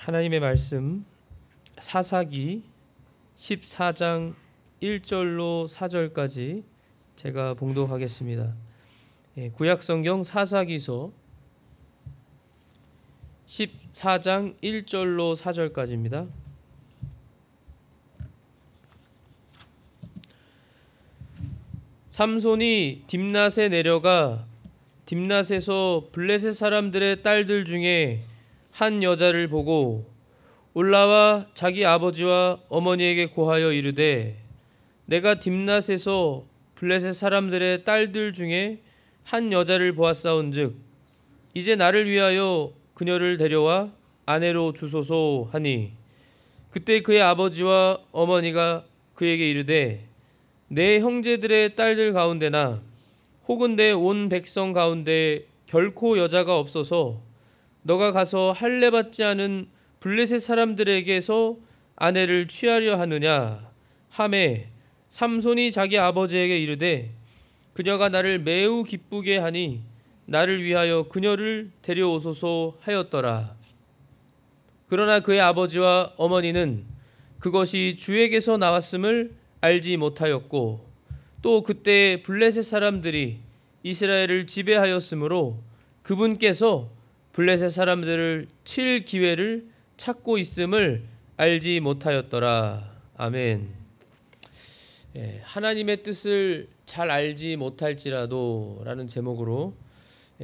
하나님의 말씀 사사기 14장 1절로 4절까지 제가 봉독하겠습니다. 구약성경 사사기서 14장 1절로 4절까지입니다. 삼손이 딥낫에 내려가 딥낫에서 블레셋 사람들의 딸들 중에 한 여자를 보고 올라와 자기 아버지와 어머니에게 고하여 이르되 내가 딥낫에서 블레셋 사람들의 딸들 중에 한 여자를 보았사온즉 이제 나를 위하여 그녀를 데려와 아내로 주소서 하니 그때 그의 아버지와 어머니가 그에게 이르되 내 형제들의 딸들 가운데나 혹은 내 온 백성 가운데 결코 여자가 없어서 너가 가서 할례 받지 않은 블레셋 사람들에게서 아내를 취하려 하느냐 하매 삼손이 자기 아버지에게 이르되 그녀가 나를 매우 기쁘게 하니 나를 위하여 그녀를 데려오소서 하였더라. 그러나 그의 아버지와 어머니는 그것이 주에게서 나왔음을 알지 못하였고 또 그때 블레셋 사람들이 이스라엘을 지배하였으므로 그분께서 블레셋 사람들을 칠 기회를 찾고 있음을 알지 못하였더라. 아멘. 하나님의 뜻을 잘 알지 못할지라도 라는 제목으로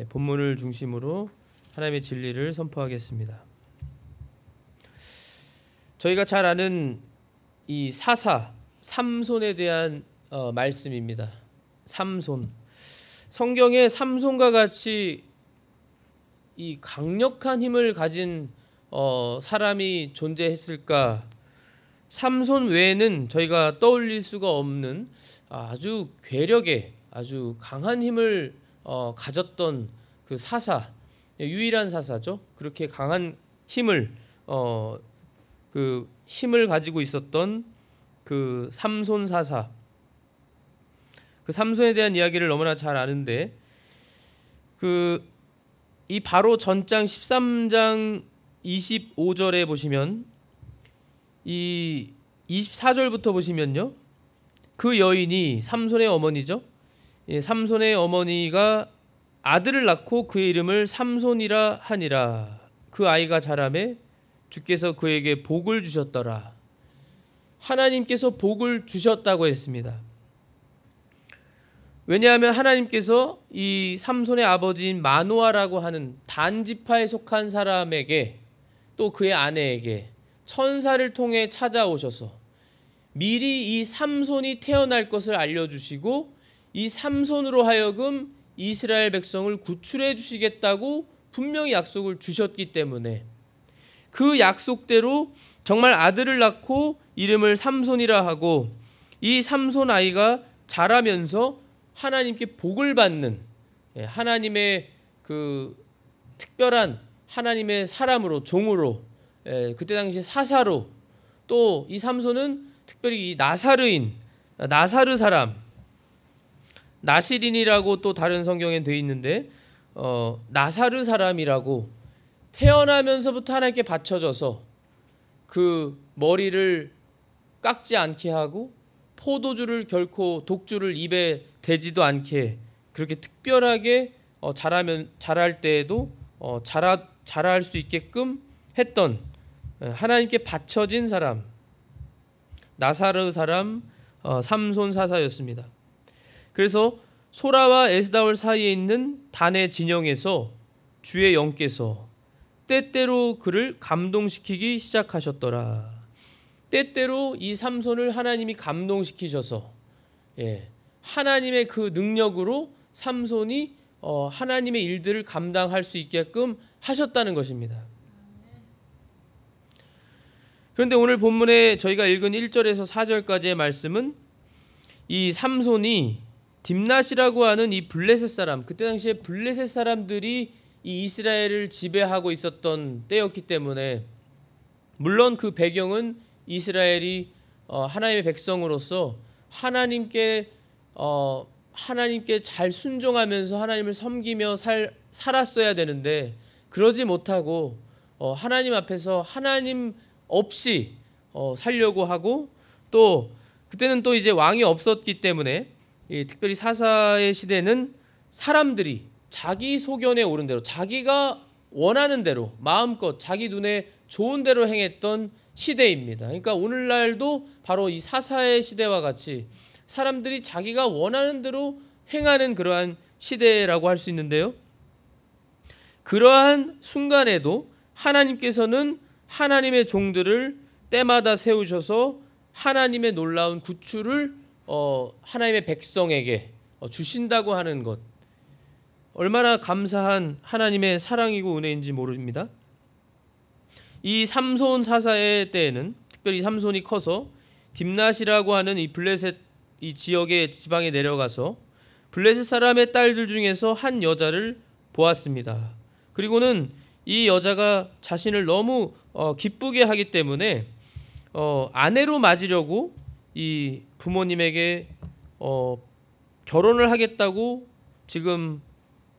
본문을 중심으로 하나님의 진리를 선포하겠습니다. 저희가 잘 아는 이 사사 삼손에 대한 말씀입니다. 삼손. 성경에 삼손과 같이 이 강력한 힘을 가진 사람이 존재했을까? 삼손 외에는 저희가 떠올릴 수가 없는 아주 괴력의 아주 강한 힘을 가졌던 그 사사, 유일한 사사죠. 그렇게 강한 힘을 그 힘을 가지고 있었던 그 삼손 사사. 그 삼손에 대한 이야기를 너무나 잘 아는데 이 바로 전장 13장 25절에 보시면 이 24절부터 보시면요. 그 여인이 삼손의 어머니죠. 삼손의 어머니가 아들을 낳고 그의 이름을 삼손이라 하니라. 그 아이가 자라매 주께서 그에게 복을 주셨더라. 하나님께서 복을 주셨다고 했습니다. 왜냐하면 하나님께서 이 삼손의 아버지인 마노아라고 하는 단 지파에 속한 사람에게 또 그의 아내에게 천사를 통해 찾아오셔서 미리 이 삼손이 태어날 것을 알려주시고 이 삼손으로 하여금 이스라엘 백성을 구출해 주시겠다고 분명히 약속을 주셨기 때문에 그 약속대로 정말 아들을 낳고 이름을 삼손이라 하고 이 삼손 아이가 자라면서 하나님께 복을 받는 하나님의 그 특별한 하나님의 사람으로 종으로 그때 당시 사사로 또 이 삼손은 특별히 이 나사르 사람 나시린이라고 또 다른 성경에 되어 있는데 나사르 사람이라고 태어나면서부터 하나님께 바쳐져서 그 머리를 깎지 않게 하고 포도주를 결코 독주를 입에 대지도 않게 그렇게 특별하게 자랄 때에도 자랄 수 있게끔 했던 하나님께 바쳐진 사람 나사르 사람 삼손 사사였습니다. 그래서 소라와 에스다올 사이에 있는 단의 진영에서 주의 영께서 때때로 그를 감동시키기 시작하셨더라. 때때로 이 삼손을 하나님이 감동시키셔서 하나님의 그 능력으로 삼손이 하나님의 일들을 감당할 수 있게끔 하셨다는 것입니다. 그런데 오늘 본문에 저희가 읽은 1절에서 4절까지의 말씀은 이 삼손이 딥낫이라고 하는 이 블레셋 사람, 그때 당시에 블레셋 사람들이 이 이스라엘을 지배하고 있었던 때였기 때문에 물론 그 배경은 이스라엘이 하나님의 백성으로서 하나님께 잘 순종하면서 하나님을 섬기며 살았어야 되는데 그러지 못하고 하나님 앞에서 하나님 없이 살려고 하고, 또 그때는 또 이제 왕이 없었기 때문에 특별히 사사의 시대는 사람들이 자기 소견에 오른 대로, 자기가 원하는 대로 마음껏 자기 눈에 좋은 대로 행했던 시대입니다. 그러니까 오늘날도 바로 이 사사의 시대와 같이 사람들이 자기가 원하는 대로 행하는 그러한 시대라고 할 수 있는데요. 그러한 순간에도 하나님께서는 하나님의 종들을 때마다 세우셔서 하나님의 놀라운 구출을 하나님의 백성에게 주신다고 하는 것, 얼마나 감사한 하나님의 사랑이고 은혜인지 모릅니다. 이 삼손 사사의 때에는 특별히 삼손이 커서 딥낫이라고 하는 이 블레셋 이 지역의 지방에 내려가서 블레셋 사람의 딸들 중에서 한 여자를 보았습니다. 그리고는 이 여자가 자신을 너무 기쁘게 하기 때문에 아내로 맞으려고 이 부모님에게 결혼을 하겠다고 지금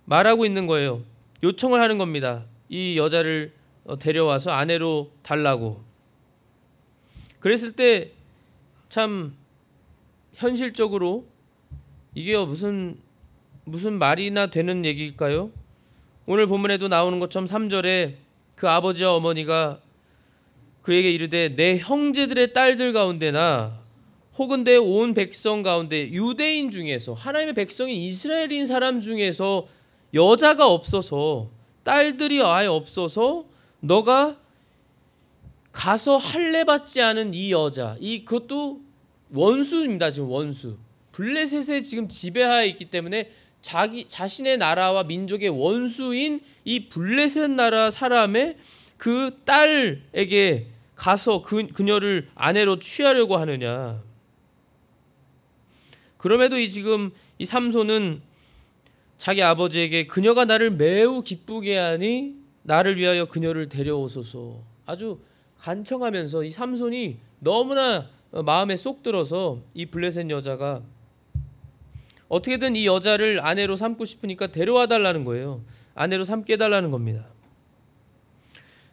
말하고 있는 거예요. 요청을 하는 겁니다. 이 여자를 데려와서 아내로 달라고. 그랬을 때 참 현실적으로 이게 무슨 말이나 되는 얘기일까요? 오늘 본문에도 나오는 것처럼 3절에 그 아버지와 어머니가 그에게 이르되 내 형제들의 딸들 가운데나 혹은 내 온 백성 가운데 유대인 중에서, 하나님의 백성이 이스라엘인 사람 중에서 여자가 없어서, 딸들이 아예 없어서 너가 가서 할례 받지 않은 이 여자, 그것도 원수입니다. 지금 원수, 블레셋에 지금 지배하에 있기 때문에 자신의 나라와 민족의 원수인 이 블레셋 나라 사람의 그 딸에게 가서 그녀를 아내로 취하려고 하느냐. 그럼에도 지금 이 삼손은 자기 아버지에게 그녀가 나를 매우 기쁘게 하니 나를 위하여 그녀를 데려오소서, 아주 간청하면서 이 삼손이 너무나 마음에 쏙 들어서 이 블레셋 여자가 어떻게든 이 여자를 아내로 삼고 싶으니까 데려와 달라는 거예요. 아내로 삼게 해달라는 겁니다.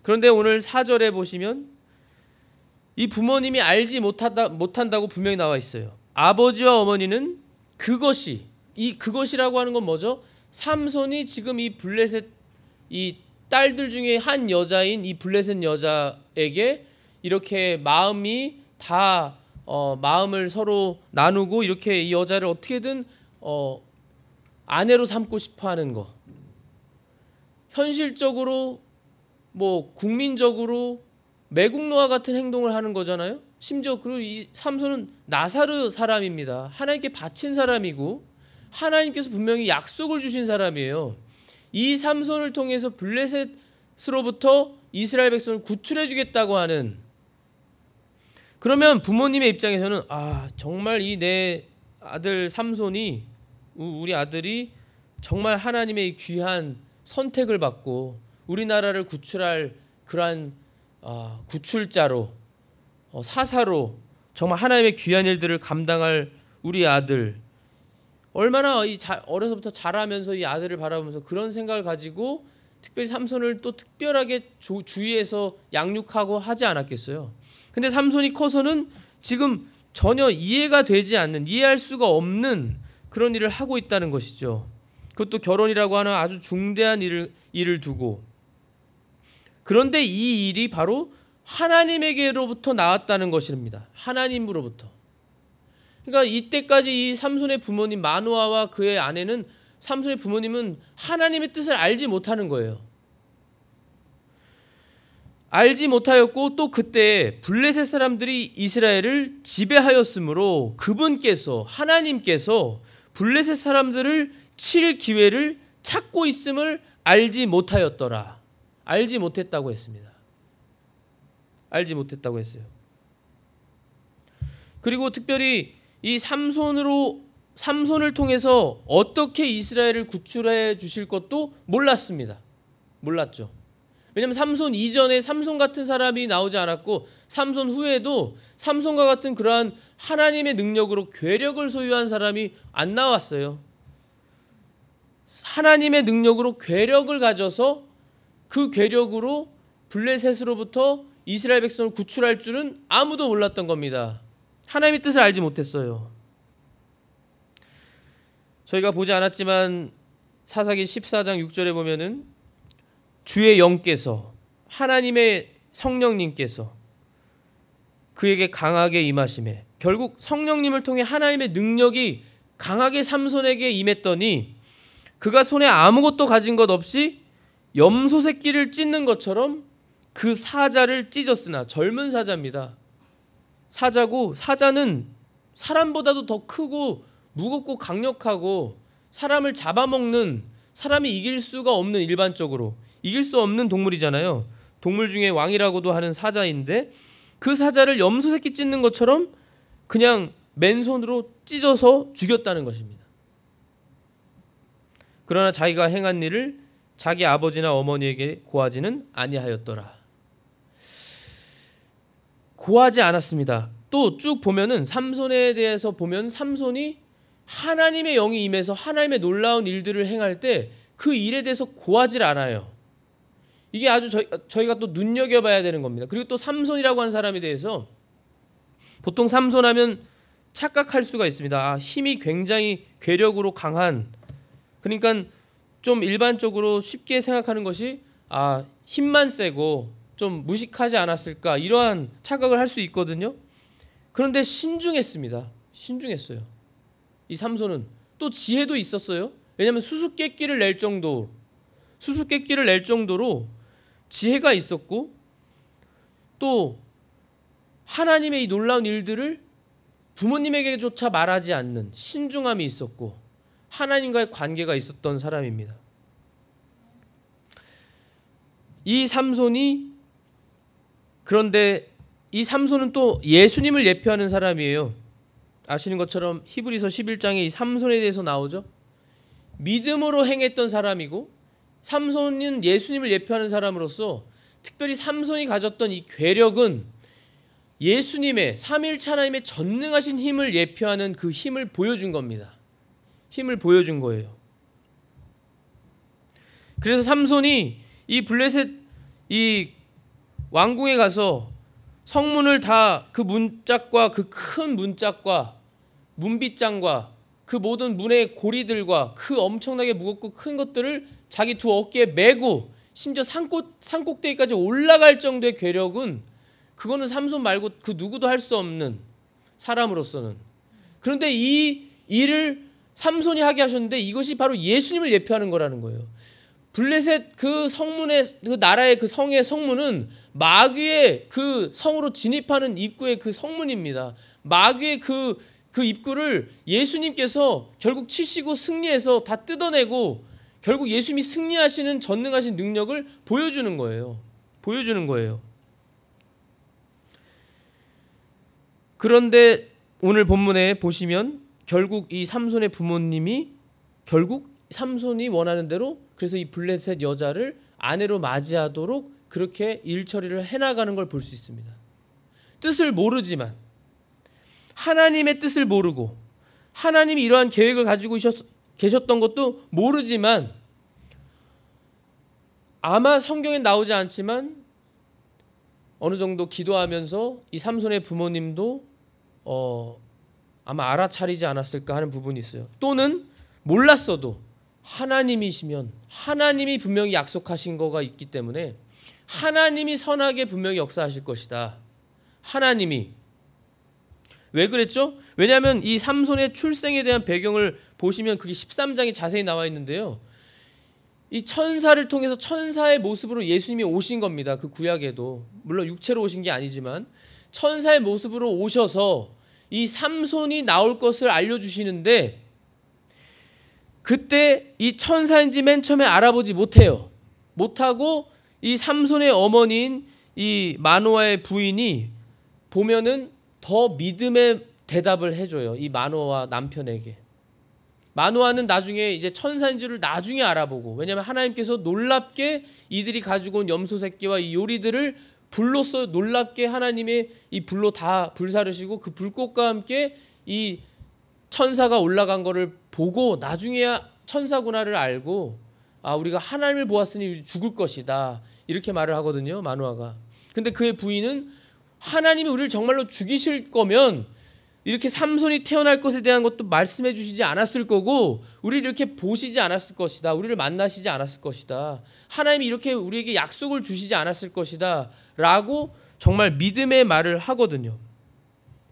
그런데 오늘 4절에 보시면 이 부모님이 알지 못한다고 분명히 나와 있어요. 아버지와 어머니는 그것이라고 하는 건 뭐죠? 삼손이 지금 이 블레셋 이 딸들 중에 한 여자인 이 블레셋 여자에게 이렇게 마음을 서로 나누고 이렇게 이 여자를 어떻게든 아내로 삼고 싶어하는 거. 현실적으로 국민적으로 매국노와 같은 행동을 하는 거잖아요. 심지어 그리고 이 삼손은 나사르 사람입니다. 하나님께 바친 사람이고 하나님께서 분명히 약속을 주신 사람이에요. 이 삼손을 통해서 블레셋으로부터 이스라엘 백성을 구출해 주겠다고 하는, 그러면 부모님의 입장에서는 정말 이 내 아들 삼손이, 우리 아들이 정말 하나님의 귀한 선택을 받고 우리나라를 구출할 그러한 구출자로, 사사로 정말 하나님의 귀한 일들을 감당할 우리 아들, 얼마나 어려서부터 자라면서 이 아들을 바라보면서 그런 생각을 가지고 특별히 삼손을 또 특별하게 주위에서 양육하고 하지 않았겠어요. 근데 삼손이 커서는 지금 전혀 이해가 되지 않는, 이해할 수가 없는 그런 일을 하고 있다는 것이죠. 그것도 결혼이라고 하는 아주 중대한 일을 두고. 그런데 이 일이 바로 하나님에게로부터 나왔다는 것입니다. 하나님으로부터. 그러니까 이때까지 이 삼손의 부모님 마누아와 그의 아내는, 삼손의 부모님은 하나님의 뜻을 알지 못하는 거예요. 알지 못하였고, 또 그때 블레셋 사람들이 이스라엘을 지배하였으므로 그분께서, 하나님께서 블레셋 사람들을 칠 기회를 찾고 있음을 알지 못하였더라. 알지 못했다고 했습니다. 알지 못했다고 했어요. 그리고 특별히 이 삼손을 통해서 어떻게 이스라엘을 구출해 주실 것도 몰랐습니다. 몰랐죠. 왜냐하면 삼손 이전에 삼손 같은 사람이 나오지 않았고, 삼손 후에도 삼손과 같은 그러한 하나님의 능력으로 괴력을 소유한 사람이 안 나왔어요. 하나님의 능력으로 괴력을 가져서 그 괴력으로 블레셋으로부터 이스라엘 백성을 구출할 줄은 아무도 몰랐던 겁니다. 하나님의 뜻을 알지 못했어요. 저희가 보지 않았지만 사사기 14장 6절에 보면은 주의 영께서, 하나님의 성령님께서 그에게 강하게 임하심에, 결국 성령님을 통해 하나님의 능력이 강하게 삼손에게 임했더니 그가 손에 아무것도 가진 것 없이 염소 새끼를 찢는 것처럼 그 사자를 찢었으나, 젊은 사자입니다. 사자고, 사자는 사람보다도 더 크고 무겁고 강력하고 사람을 잡아먹는, 사람이 이길 수가 없는, 일반적으로 이길 수 없는 동물이잖아요. 동물 중에 왕이라고도 하는 사자인데 그 사자를 염소 새끼 찢는 것처럼 그냥 맨손으로 찢어서 죽였다는 것입니다. 그러나 자기가 행한 일을 자기 아버지나 어머니에게 고하지는 아니하였더라. 고하지 않았습니다. 또 쭉 보면은 삼손에 대해서 보면 삼손이 하나님의 영이 임해서 하나님의 놀라운 일들을 행할 때 그 일에 대해서 고하질 않아요. 이게 아주 저희가 또 눈여겨봐야 되는 겁니다. 그리고 또 삼손이라고 하는 사람에 대해서 보통 삼손하면 착각할 수가 있습니다. 아, 힘이 굉장히 괴력으로 강한, 그러니까 좀 일반적으로 쉽게 생각하는 것이 아, 힘만 세고 좀 무식하지 않았을까, 이러한 착각을 할 수 있거든요. 그런데 신중했습니다. 신중했어요. 이 삼손은 또 지혜도 있었어요. 왜냐하면 수수께끼를 낼 정도로 지혜가 있었고, 또 하나님의 이 놀라운 일들을 부모님에게조차 말하지 않는 신중함이 있었고 하나님과의 관계가 있었던 사람입니다. 이 삼손이, 그런데 이 삼손은 또 예수님을 예표하는 사람이에요. 아시는 것처럼 히브리서 11장에 이 삼손에 대해서 나오죠. 믿음으로 행했던 사람이고, 삼손은 예수님을 예표하는 사람으로서 특별히 삼손이 가졌던 이 괴력은 예수님의, 삼위일체 하나님의 전능하신 힘을 예표하는 그 힘을 보여준 겁니다. 힘을 보여준 거예요. 그래서 삼손이 이 블레셋 이 왕궁에 가서 성문을 다, 그 문짝과 그 큰 문짝과 문빗장과 그 모든 문의 고리들과 그 엄청나게 무겁고 큰 것들을 자기 두 어깨에 메고 심지어 산꼭대기까지 올라갈 정도의 괴력은, 그거는 삼손 말고 그 누구도 할 수 없는 사람으로서는. 그런데 이 일을 삼손이 하게 하셨는데 이것이 바로 예수님을 예표하는 거라는 거예요. 블레셋 그 성문의, 그 나라의 그 성의 성문은 마귀의 그 성으로 진입하는 입구의 그 성문입니다. 마귀의 그 입구를 예수님께서 결국 치시고 승리해서 다 뜯어내고 결국 예수님이 승리하시는 전능하신 능력을 보여주는 거예요. 그런데 오늘 본문에 보시면 결국 이 삼손의 부모님이, 결국 삼손이 원하는 대로, 그래서 이 블레셋 여자를 아내로 맞이하도록 그렇게 일 처리를 해나가는 걸 볼 수 있습니다. 뜻을 모르지만, 하나님의 뜻을 모르고 하나님이 이러한 계획을 가지고 계셨던 것도 모르지만, 아마 성경에 나오지 않지만 어느 정도 기도하면서 이 삼손의 부모님도 아마 알아차리지 않았을까 하는 부분이 있어요. 또는 몰랐어도 하나님이시면, 하나님이 분명히 약속하신 거가 있기 때문에 하나님이 선하게 분명히 역사하실 것이다. 하나님이. 왜 그랬죠? 왜냐하면 이 삼손의 출생에 대한 배경을 보시면 그게 13장에 자세히 나와 있는데요. 이 천사를 통해서 천사의 모습으로 예수님이 오신 겁니다. 그 구약에도. 물론 육체로 오신 게 아니지만 천사의 모습으로 오셔서 이 삼손이 나올 것을 알려주시는데, 그때 이 천사인지 맨 처음에 알아보지 못하고 이 삼손의 어머니인 이 마노아의 부인이 보면은 더 믿음의 대답을 해줘요. 이 마노아 남편에게. 마노아는 나중에 이제 천사인 줄을 나중에 알아보고, 왜냐하면 하나님께서 놀랍게 이들이 가지고 온 염소 새끼와 이 요리들을 불로써 놀랍게 하나님의 이 불로 다 불사르시고 그 불꽃과 함께 이 천사가 올라간 거를 보고 나중에야 천사구나를 알고, 아, 우리가 하나님을 보았으니 죽을 것이다. 이렇게 말을 하거든요. 마누아가. 근데 그의 부인은 하나님이 우리를 정말로 죽이실 거면 이렇게 삼손이 태어날 것에 대한 것도 말씀해 주시지 않았을 거고 우리를 이렇게 보시지 않았을 것이다. 우리를 만나시지 않았을 것이다. 하나님이 이렇게 우리에게 약속을 주시지 않았을 것이다. 라고 정말 믿음의 말을 하거든요.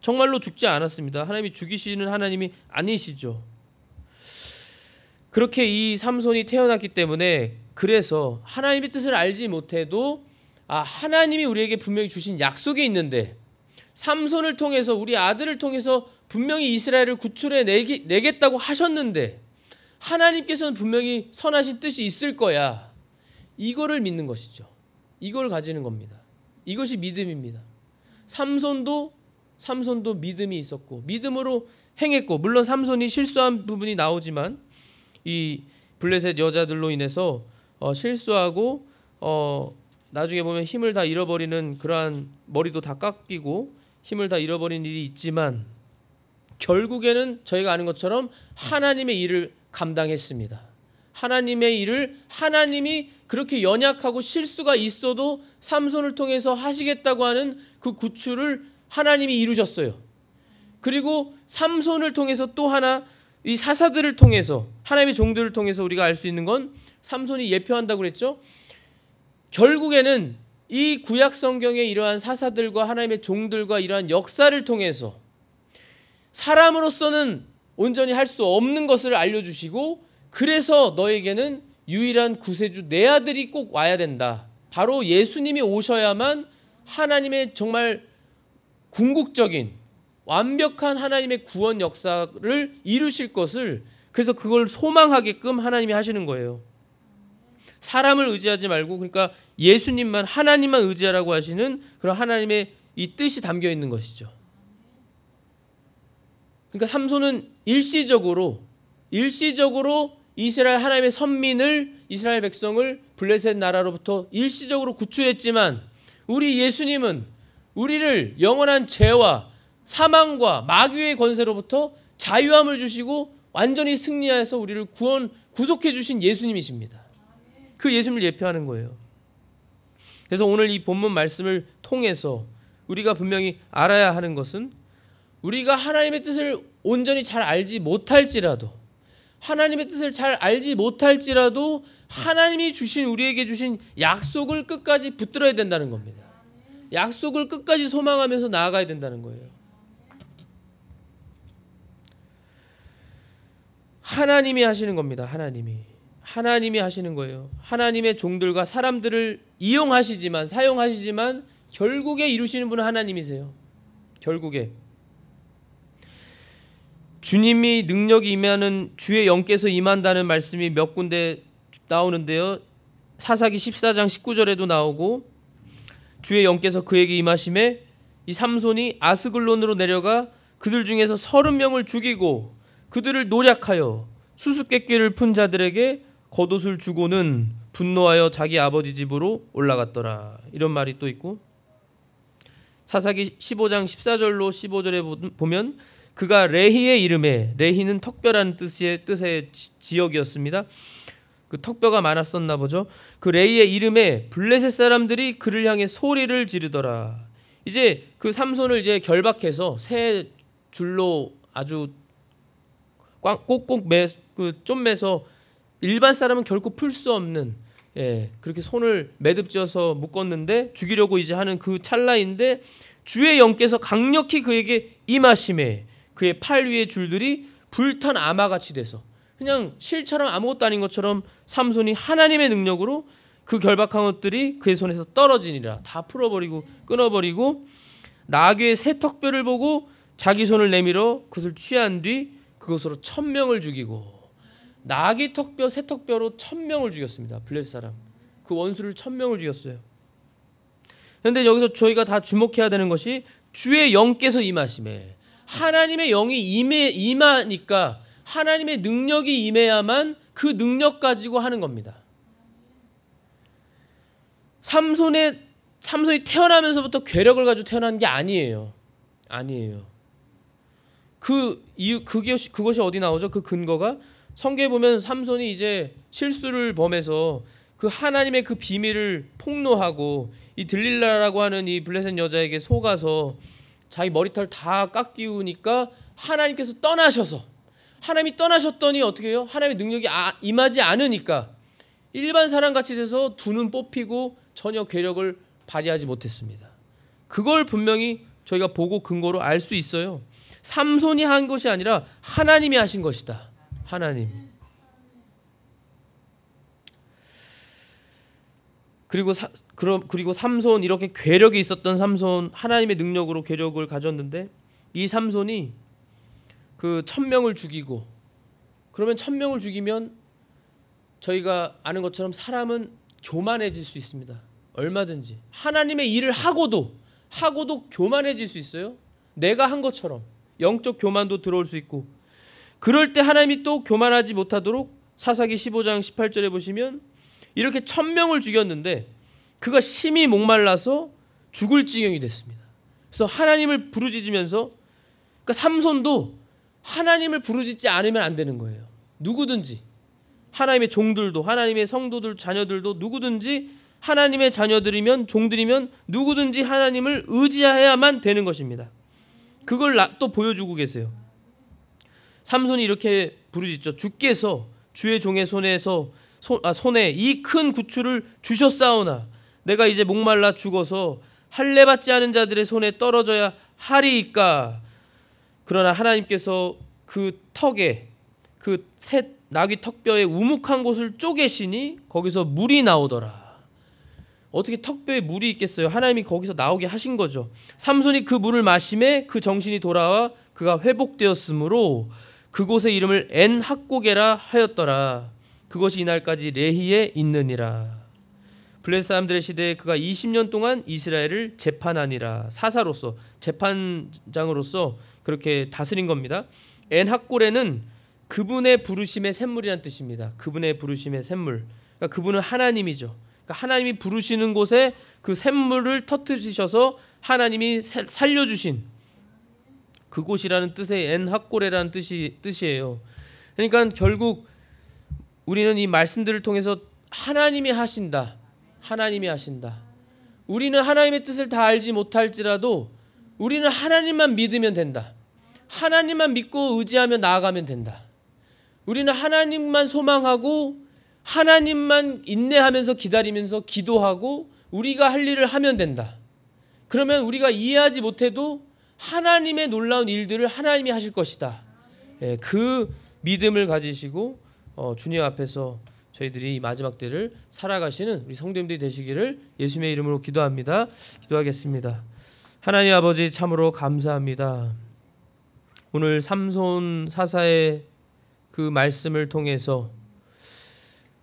정말로 죽지 않았습니다. 하나님이 죽이시는 하나님이 아니시죠. 그렇게 이 삼손이 태어났기 때문에 그래서 하나님의 뜻을 알지 못해도 하나님이 우리에게 분명히 주신 약속이 있는데 삼손을 통해서 우리 아들을 통해서 분명히 이스라엘을 구출해 내겠다고 하셨는데 하나님께서는 분명히 선하신 뜻이 있을 거야. 이거를 믿는 것이죠. 이걸 가지는 겁니다. 이것이 믿음입니다. 삼손도 믿음이 있었고 믿음으로 행했고 물론 삼손이 실수한 부분이 나오지만 이 블레셋 여자들로 인해서 실수하고 나중에 보면 힘을 다 잃어버리는 그러한 머리도 다 깎이고 힘을 다 잃어버린 일이 있지만 결국에는 저희가 아는 것처럼 하나님의 일을 감당했습니다. 하나님의 일을 하나님이 그렇게 연약하고 실수가 있어도 삼손을 통해서 하시겠다고 하는 그 구출을 하나님이 이루셨어요. 그리고 삼손을 통해서 또 하나 이 사사들을 통해서 하나님의 종들을 통해서 우리가 알 수 있는 건 삼손이 예표한다고 그랬죠. 결국에는 이 구약 성경의 이러한 사사들과 하나님의 종들과 이러한 역사를 통해서 사람으로서는 온전히 할 수 없는 것을 알려주시고 그래서 너에게는 유일한 구세주 내 아들이 꼭 와야 된다. 바로 예수님이 오셔야만 하나님의 정말 궁극적인 완벽한 하나님의 구원 역사를 이루실 것을 그래서 그걸 소망하게끔 하나님이 하시는 거예요. 사람을 의지하지 말고 그러니까 예수님만 하나님만 의지하라고 하시는 그런 하나님의 이 뜻이 담겨 있는 것이죠. 그러니까 삼손은 일시적으로 이스라엘 하나님의 선민을 이스라엘 백성을 블레셋 나라로부터 일시적으로 구출했지만 우리 예수님은 우리를 영원한 죄와 사망과 마귀의 권세로부터 자유함을 주시고 완전히 승리하여서 우리를 구속해 주신 예수님이십니다. 그 예수님을 예표하는 거예요. 그래서 오늘 이 본문 말씀을 통해서 우리가 분명히 알아야 하는 것은 우리가 하나님의 뜻을 온전히 잘 알지 못할지라도 하나님이 우리에게 주신 약속을 끝까지 붙들어야 된다는 겁니다. 약속을 끝까지 소망하면서 나아가야 된다는 거예요. 하나님이 하시는 겁니다. 하나님이 하시는 거예요. 하나님의 종들과 사람들을 사용하시지만 결국에 이루시는 분은 하나님이세요. 결국에 주님이 능력이 임하는 주의 영께서 임한다는 말씀이 몇 군데 나오는데요. 사사기 14장 19절에도 나오고 주의 영께서 그에게 임하심에 이 삼손이 아스글론으로 내려가 그들 중에서 30명을 죽이고 그들을 노략하여 수수께끼를 푼 자들에게 겉옷을 주고는 분노하여 자기 아버지 집으로 올라갔더라. 이런 말이 또 있고 사사기 15장 14절로 15절에 보면 그가 레히의 이름에 레히는 턱뼈라는 뜻의 지역이었습니다. 그 턱뼈가 많았었나 보죠. 그 레히의 이름에 블레셋 사람들이 그를 향해 소리를 지르더라. 이제 그 삼손을 이제 결박해서 새 줄로 아주 꼭꼭 매서 일반 사람은 결코 풀 수 없는 그렇게 손을 매듭지어서 묶었는데 죽이려고 이제 하는 그 찰나인데 주의 영께서 강력히 그에게 임하심에 그의 팔 위의 줄들이 불탄 아마같이 돼서 그냥 실처럼 아무것도 아닌 것처럼 삼손이 하나님의 능력으로 그 결박한 것들이 그의 손에서 떨어지니라. 다 풀어버리고 끊어버리고 나귀의 새 턱뼈를 보고 자기 손을 내밀어 그것을 취한 뒤 그것으로 1000명을 죽이고 나귀 턱뼈 새 턱뼈로 1000명을 죽였습니다. 블레셋 사람 그 원수를 1000명을 죽였어요. 그런데 여기서 저희가 다 주목해야 되는 것이 주의 영께서 임하심에 하나님의 영이 임하니까 하나님의 능력이 임해야만 그 능력 가지고 하는 겁니다. 삼손이 태어나면서부터 괴력을 가지고 태어난 게 아니에요. 그것이 어디 나오죠? 그 근거가 성경에 보면 삼손이 이제 실수를 범해서 그 하나님의 그 비밀을 폭로하고 이 들릴라라고 하는 이 블레셋 여자에게 속아서 자기 머리털 다 깎이우니까 하나님께서 떠나셔서, 하나님이 떠나셨더니 어떻게 해요? 하나님의 능력이 임하지 않으니까 일반 사람같이 돼서 두 눈 뽑히고 전혀 괴력을 발휘하지 못했습니다. 그걸 분명히 저희가 보고 근거로 알 수 있어요. 삼손이 한 것이 아니라 하나님이 하신 것이다. 하나님. 그리고 삼손, 이렇게 괴력이 있었던 삼손, 하나님의 능력으로 괴력을 가졌는데 이 삼손이 그 1000명을 죽이고, 그러면 1000명을 죽이면 저희가 아는 것처럼 사람은 교만해질 수 있습니다. 얼마든지 하나님의 일을 하고도 교만해질 수 있어요. 내가 한 것처럼 영적 교만도 들어올 수 있고, 그럴 때 하나님이 또 교만하지 못하도록 사사기 15장 18절에 보시면 이렇게 1000명을 죽였는데 그가 심히 목말라서 죽을 지경이 됐습니다. 그래서 하나님을 부르짖으면서, 그러니까 삼손도 하나님을 부르짖지 않으면 안 되는 거예요. 누구든지, 하나님의 종들도, 하나님의 성도들, 자녀들도 누구든지, 하나님의 자녀들이면, 종들이면 누구든지 하나님을 의지해야만 되는 것입니다. 그걸 또 보여주고 계세요. 삼손이 이렇게 부르짖죠. 주께서 주의 종의 손에 이 큰 구출을 주셨사오나 내가 이제 목말라 죽어서 할례 받지 않은 자들의 손에 떨어져야 하리이까. 그러나 하나님께서 그 턱에, 그 새 나귀 턱뼈에 우묵한 곳을 쪼개시니 거기서 물이 나오더라. 어떻게 턱뼈에 물이 있겠어요? 하나님이 거기서 나오게 하신 거죠. 삼손이 그 물을 마심에 그 정신이 돌아와 그가 회복되었으므로 그곳의 이름을 엔 학고게라 하였더라. 그것이 이날까지 레히에 있느니라. 블레셋 사람들의 시대에 그가 20년 동안 이스라엘을 재판하니라. 사사로서, 재판장으로서 그렇게 다스린 겁니다. 엔 학고레는 그분의 부르심의 샘물이라는 뜻입니다. 그분의 부르심의 샘물. 그러니까 그분은 하나님이죠. 그러니까 하나님이 부르시는 곳에 그 샘물을 터뜨리셔서 하나님이 살려주신 그곳이라는 뜻의 엔 학고레라는 뜻이에요. 그러니까 결국 우리는 이 말씀들을 통해서 하나님이 하신다. 하나님이 하신다. 우리는 하나님의 뜻을 다 알지 못할지라도 우리는 하나님만 믿으면 된다. 하나님만 믿고 의지하며 나아가면 된다. 우리는 하나님만 소망하고 하나님만 인내하면서 기다리면서 기도하고 우리가 할 일을 하면 된다. 그러면 우리가 이해하지 못해도 하나님의 놀라운 일들을 하나님이 하실 것이다. 그 믿음을 가지시고 주님 앞에서 저희들이 이 마지막 때를 살아가시는 우리 성도님들이 되시기를 예수님의 이름으로 기도합니다. 기도하겠습니다. 하나님 아버지, 참으로 감사합니다. 오늘 삼손 사사의 그 말씀을 통해서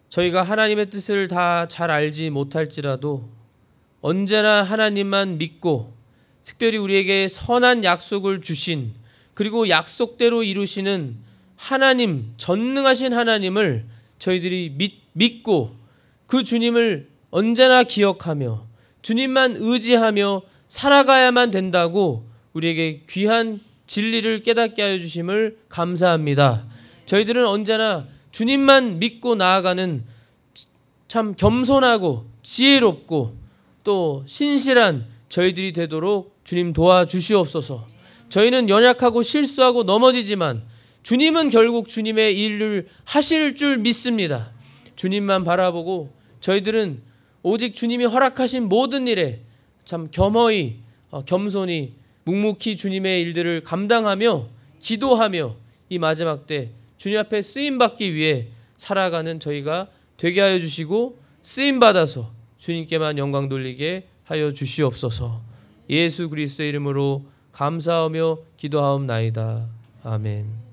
저희가 하나님의 뜻을 다 잘 알지 못할지라도 언제나 하나님만 믿고, 특별히 우리에게 선한 약속을 주신, 그리고 약속대로 이루시는 하나님, 전능하신 하나님을 저희들이 믿고 그 주님을 언제나 기억하며 주님만 의지하며 살아가야만 된다고 우리에게 귀한 진리를 깨닫게 하여 주심을 감사합니다. 저희들은 언제나 주님만 믿고 나아가는 참 겸손하고 지혜롭고 또 신실한 저희들이 되도록 주님 도와주시옵소서. 저희는 연약하고 실수하고 넘어지지만 주님은 결국 주님의 일을 하실 줄 믿습니다. 주님만 바라보고 저희들은 오직 주님이 허락하신 모든 일에 참 겸허히 겸손히 묵묵히 주님의 일들을 감당하며 기도하며 이 마지막 때 주님 앞에 쓰임받기 위해 살아가는 저희가 되게 하여 주시고 쓰임받아서 주님께만 영광 돌리게 하여 주시옵소서. 예수 그리스도의 이름으로 감사하며 기도하옵나이다. 아멘.